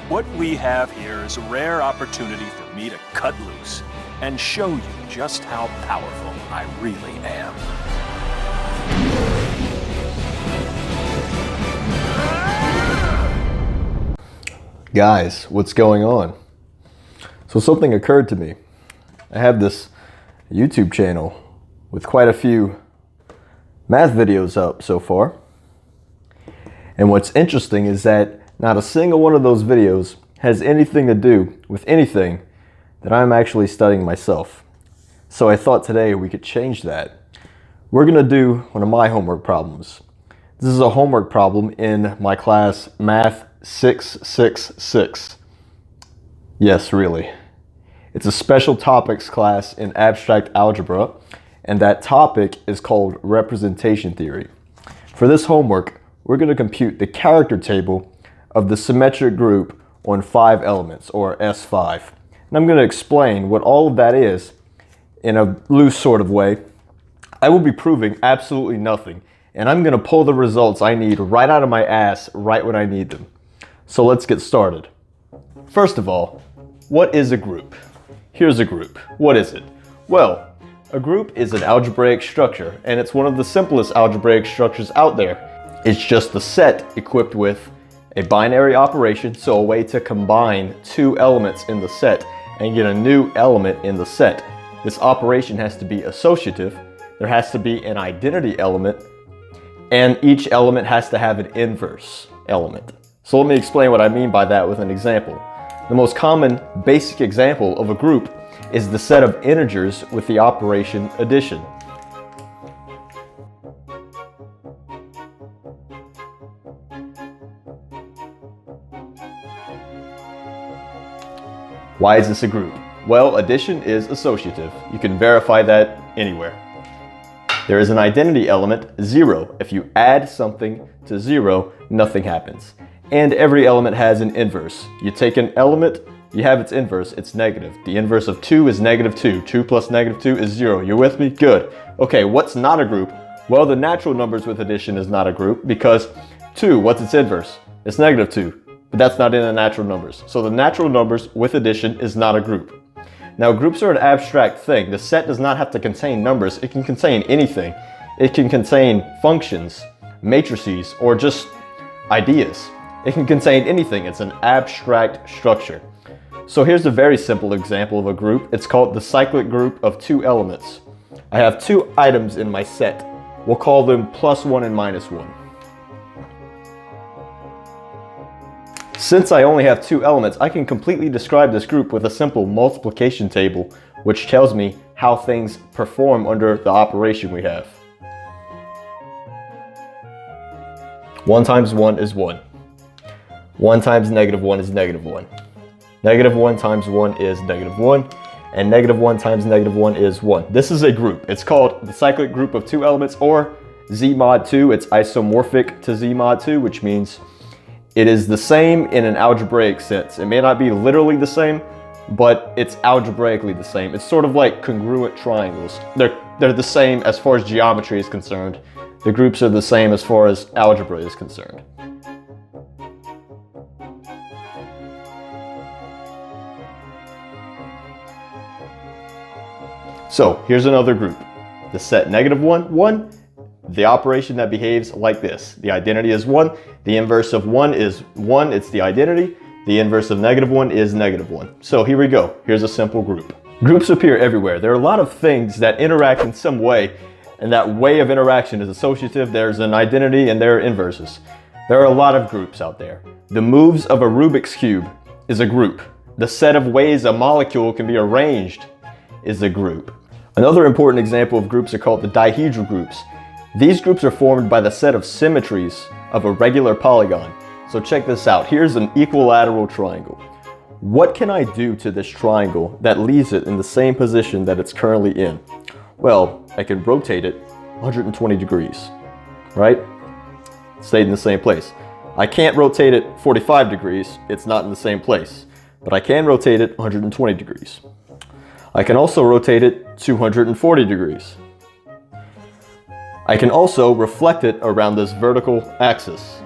What we have here is a rare opportunity for me to cut loose and show you just how powerful I really am. Guys, what's going on? So something occurred to me. I have this YouTube channel with quite a few math videos up so far. And what's interesting is that not a single one of those videos has anything to do with anything that I'm actually studying myself. So I thought today we could change that. We're gonna do one of my homework problems. This is a homework problem in my class Math 666. Yes, really. It's a special topics class in abstract algebra, and that topic is called representation theory. For this homework, we're going to compute the character table of the symmetric group on 5 elements, or S5. And I'm going to explain what all of that is in a loose sort of way. I will be proving absolutely nothing, and I'm going to pull the results I need right out of my ass right when I need them. So let's get started. First of all, what is a group? Here's a group. What is it? Well, a group is an algebraic structure, and it's one of the simplest algebraic structures out there. It's just the set equipped with a binary operation, so a way to combine 2 elements in the set and get a new element in the set. This operation has to be associative, there has to be an identity element, and each element has to have an inverse element. So let me explain what I mean by that with an example. The most common basic example of a group is the set of integers with the operation addition. Why is this a group? Well, addition is associative. You can verify that anywhere. There is an identity element, 0. If you add something to 0, nothing happens. And every element has an inverse. You take an element, you have its inverse, it's negative. The inverse of 2 is negative 2. 2 plus negative 2 is 0. You with me? Good. Okay, what's not a group? Well, the natural numbers with addition is not a group because 2, what's its inverse? It's negative 2. But that's not in the natural numbers. So the natural numbers with addition is not a group. Now, groups are an abstract thing. The set does not have to contain numbers. It can contain anything. It can contain functions, matrices, or just ideas. It can contain anything. It's an abstract structure. So here's a very simple example of a group. It's called the cyclic group of 2 elements. I have 2 items in my set. We'll call them +1 and -1. Since I only have 2 elements, I can completely describe this group with a simple multiplication table, which tells me how things perform under the operation we have. 1 times 1 is 1. 1 times -1 is -1. -1 times 1 is -1. And -1 times -1 is 1. This is a group. It's called the cyclic group of 2 elements, or Z mod 2. It's isomorphic to Z mod 2, which means it is the same in an algebraic sense. It may not be literally the same, but it's algebraically the same. It's sort of like congruent triangles. They're the same as far as geometry is concerned. The groups are the same as far as algebra is concerned. So here's another group. The set -1, 1. The operation that behaves like this. The identity is 1. The inverse of 1 is 1. It's the identity. The inverse of -1 is -1. So here we go. Here's a simple group. Groups appear everywhere. There are a lot of things that interact in some way, and that way of interaction is associative. There's an identity and there are inverses. There are a lot of groups out there. The moves of a Rubik's Cube is a group. The set of ways a molecule can be arranged is a group. Another important example of groups are called the Dihedral Groups. These groups are formed by the set of symmetries of a regular polygon. So check this out. Here's an equilateral triangle. What can I do to this triangle that leaves it in the same position that it's currently in? Well, I can rotate it 120 degrees, right? It stayed in the same place. I can't rotate it 45 degrees. It's not in the same place. But I can rotate it 120 degrees. I can also rotate it 240 degrees. I can also reflect it around this vertical axis.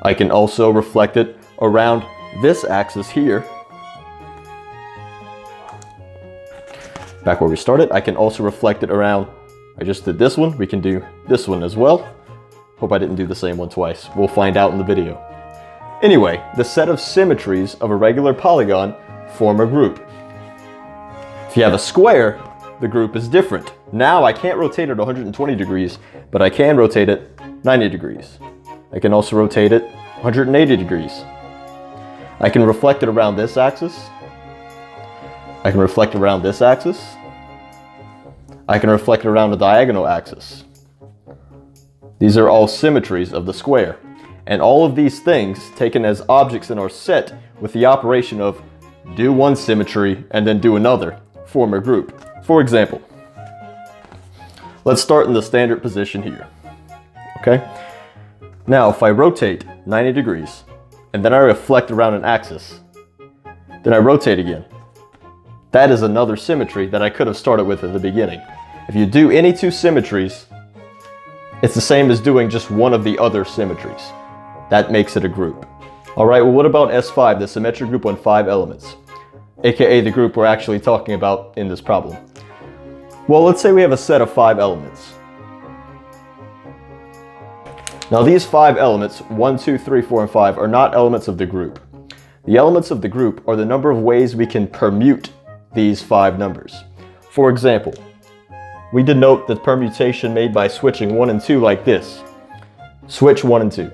I can also reflect it around this axis here. Back where we started, I can also reflect it around, I just did this one, we can do this one as well. Hope I didn't do the same one twice. We'll find out in the video. Anyway, the set of symmetries of a regular polygon form a group. If you have a square, the group is different. Now I can't rotate it 120 degrees, but I can rotate it 90 degrees. I can also rotate it 180 degrees. I can reflect it around this axis. I can reflect it around this axis. I can reflect it around the diagonal axis. These are all symmetries of the square. And all of these things, taken as objects in our set with the operation of do one symmetry and then do another, form a group. For example, let's start in the standard position here. Okay? Now, if I rotate 90 degrees and then I reflect around an axis, then I rotate again. That is another symmetry that I could have started with at the beginning. If you do any two symmetries, it's the same as doing just one of the other symmetries. That makes it a group. All right, well, what about S5, the symmetric group on 5 elements? AKA the group we're actually talking about in this problem. Well, let's say we have a set of 5 elements. Now these 5 elements, 1, 2, 3, 4, and 5, are not elements of the group. The elements of the group are the number of ways we can permute these 5 numbers. For example, we denote the permutation made by switching 1 and 2 like this. Switch 1 and 2.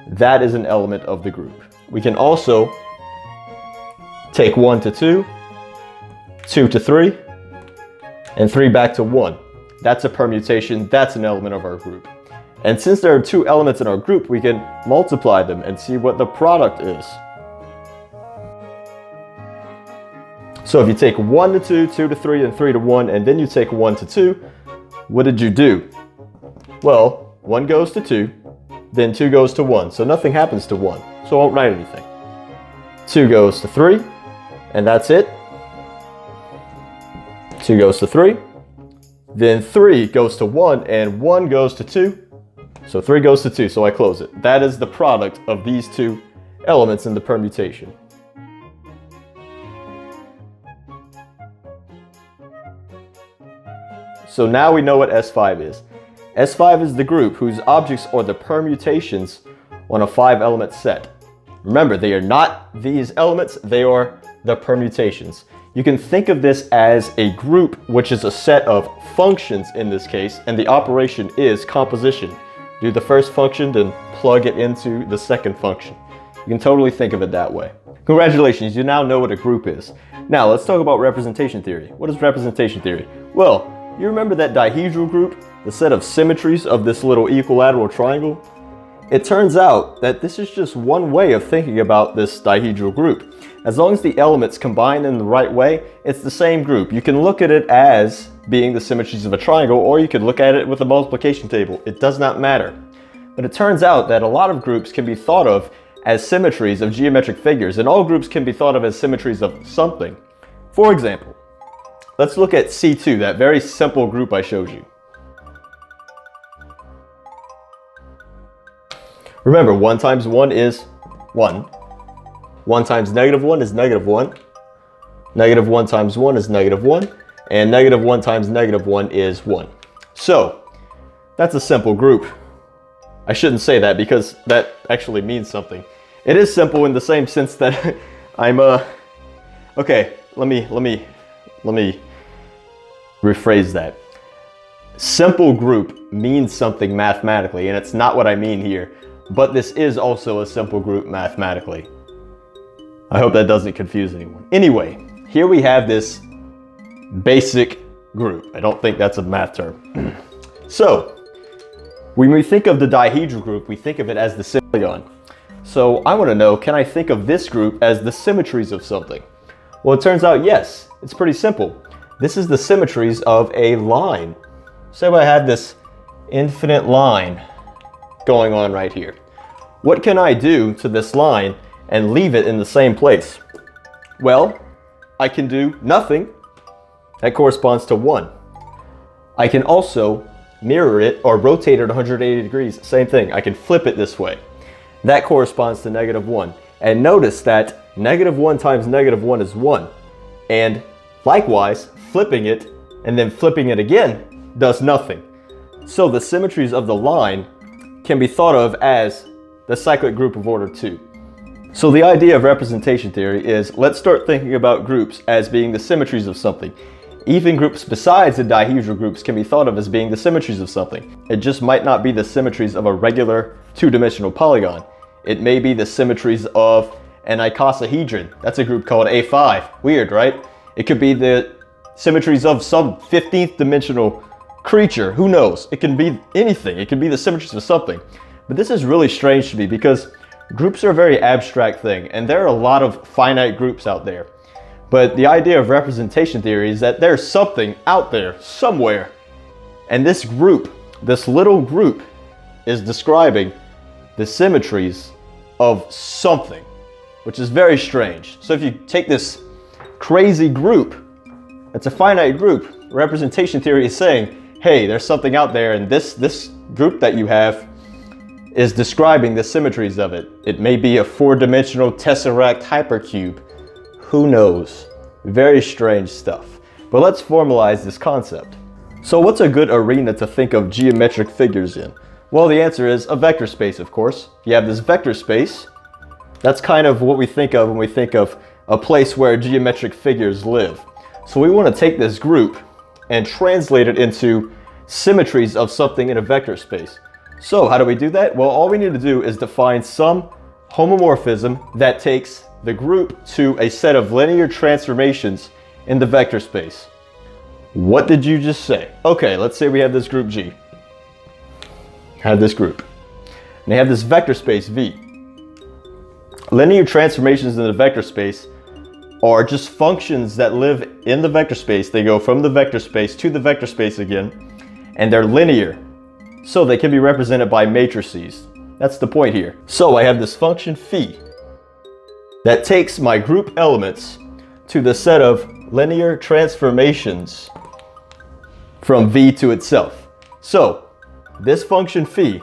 That is an element of the group. We can also take 1 to 2, 2 to 3, and 3 back to 1. That's a permutation, that's an element of our group. And since there are 2 elements in our group, we can multiply them and see what the product is. So if you take 1 to 2, 2 to 3, and 3 to 1, and then you take 1 to 2, what did you do? Well, 1 goes to 2, then 2 goes to 1, so nothing happens to 1, so I won't write anything. 2 goes to 3, and that's it. 2 goes to 3, then 3 goes to 1, and 1 goes to 2, so 3 goes to 2, so I close it. That is the product of these 2 elements in the permutation. So now we know what S5 is. S5 is the group whose objects are the permutations on a 5-element set. Remember, they are not these elements, they are the permutations. You can think of this as a group, which is a set of functions in this case, and the operation is composition. Do the first function, then plug it into the second function. You can totally think of it that way. Congratulations, you now know what a group is. Now let's talk about representation theory. What is representation theory? Well, you remember that dihedral group, the set of symmetries of this little equilateral triangle? It turns out that this is just one way of thinking about this dihedral group. As long as the elements combine in the right way, it's the same group. You can look at it as being the symmetries of a triangle, or you could look at it with a multiplication table. It does not matter. But it turns out that a lot of groups can be thought of as symmetries of geometric figures, and all groups can be thought of as symmetries of something. For example, let's look at C2, that very simple group I showed you. Remember, 1 times 1 is 1. 1 times -1 is -1. -1 times 1 is -1. And -1 times -1 is 1. So, that's a simple group. I shouldn't say that because that actually means something. It is simple in the same sense that I'm okay, let me rephrase that. Simple group means something mathematically, and it's not what I mean here, but this is also a simple group mathematically. I hope that doesn't confuse anyone. Anyway, here we have this basic group. I don't think that's a math term. So, when we think of the dihedral group, we think of it as the polygon. So I want to know, can I think of this group as the symmetries of something? Well, it turns out yes. It's pretty simple. This is the symmetries of a line. Say I have this infinite line going on right here. What can I do to this line and leave it in the same place? Well, I can do nothing. That corresponds to 1. I can also mirror it or rotate it 180 degrees. Same thing. I can flip it this way. That corresponds to -1. And notice that -1 times -1 is 1. And likewise, flipping it and then flipping it again does nothing. So the symmetries of the line can be thought of as the cyclic group of order 2. So the idea of representation theory is, let's start thinking about groups as being the symmetries of something. Even groups besides the dihedral groups can be thought of as being the symmetries of something. It just might not be the symmetries of a regular two-dimensional polygon. It may be the symmetries of an icosahedron. That's a group called A5. Weird, right? It could be the symmetries of some 15th dimensional creature. Who knows? It can be anything. It can be the symmetries of something. But this is really strange to me because groups are a very abstract thing, and there are a lot of finite groups out there. But the idea of representation theory is that there's something out there, somewhere. And this group, this little group, is describing the symmetries of something, which is very strange. So if you take this crazy group, it's a finite group, representation theory is saying, hey, there's something out there, and this group that you have is describing the symmetries of it. It may be a 4-dimensional tesseract hypercube. Who knows? Very strange stuff. But let's formalize this concept. So what's a good arena to think of geometric figures in? Well, the answer is a vector space, of course. You have this vector space. That's kind of what we think of when we think of a place where geometric figures live. So we want to take this group and translate it into symmetries of something in a vector space. So how do we do that? Well, all we need to do is define some homomorphism that takes the group to a set of linear transformations in the vector space. What did you just say? Okay, let's say we have this group G. Have this group. And they have this vector space V. Linear transformations in the vector space are just functions that live in the vector space. They go from the vector space to the vector space again, and they're linear. So they can be represented by matrices. That's the point here. So I have this function phi that takes my group elements to the set of linear transformations from V to itself. So this function phi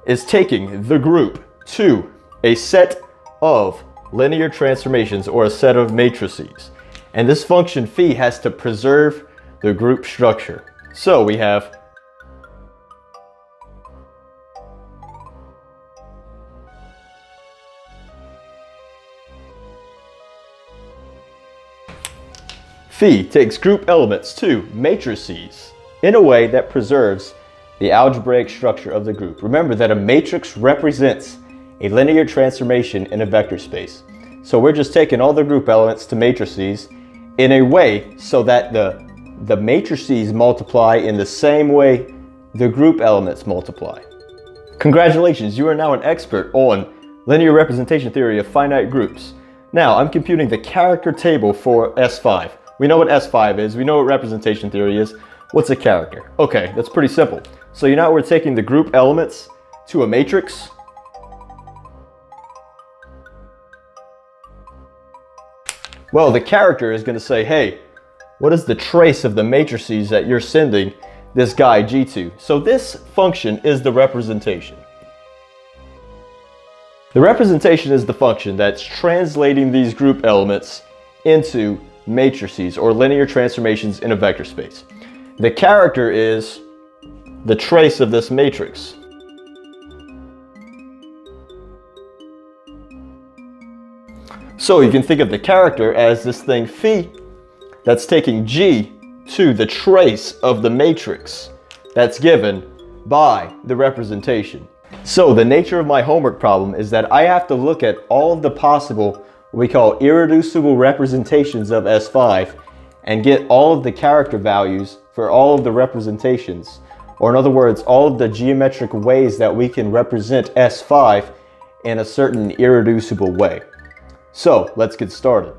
is taking the group to a set of linear transformations, or a set of matrices. And this function phi has to preserve the group structure. So we have phi takes group elements to matrices in a way that preserves the algebraic structure of the group. Remember that a matrix represents a linear transformation in a vector space. So we're just taking all the group elements to matrices in a way so that the matrices multiply in the same way the group elements multiply. Congratulations, you are now an expert on linear representation theory of finite groups. Now I'm computing the character table for S5. We know what S5 is, we know what representation theory is. What's a character? Okay, that's pretty simple. So you know we're taking the group elements to a matrix. Well, the character is going to say, hey, what is the trace of the matrices that you're sending this guy G to? So this function is the representation. The representation is the function that's translating these group elements into matrices or linear transformations in a vector space. The character is the trace of this matrix. So you can think of the character as this thing phi that's taking G to the trace of the matrix that's given by the representation. So the nature of my homework problem is that I have to look at all of the possible, what we call irreducible representations of S5, and get all of the character values for all of the representations. Or in other words, all of the geometric ways that we can represent S5 in a certain irreducible way. So let's get started.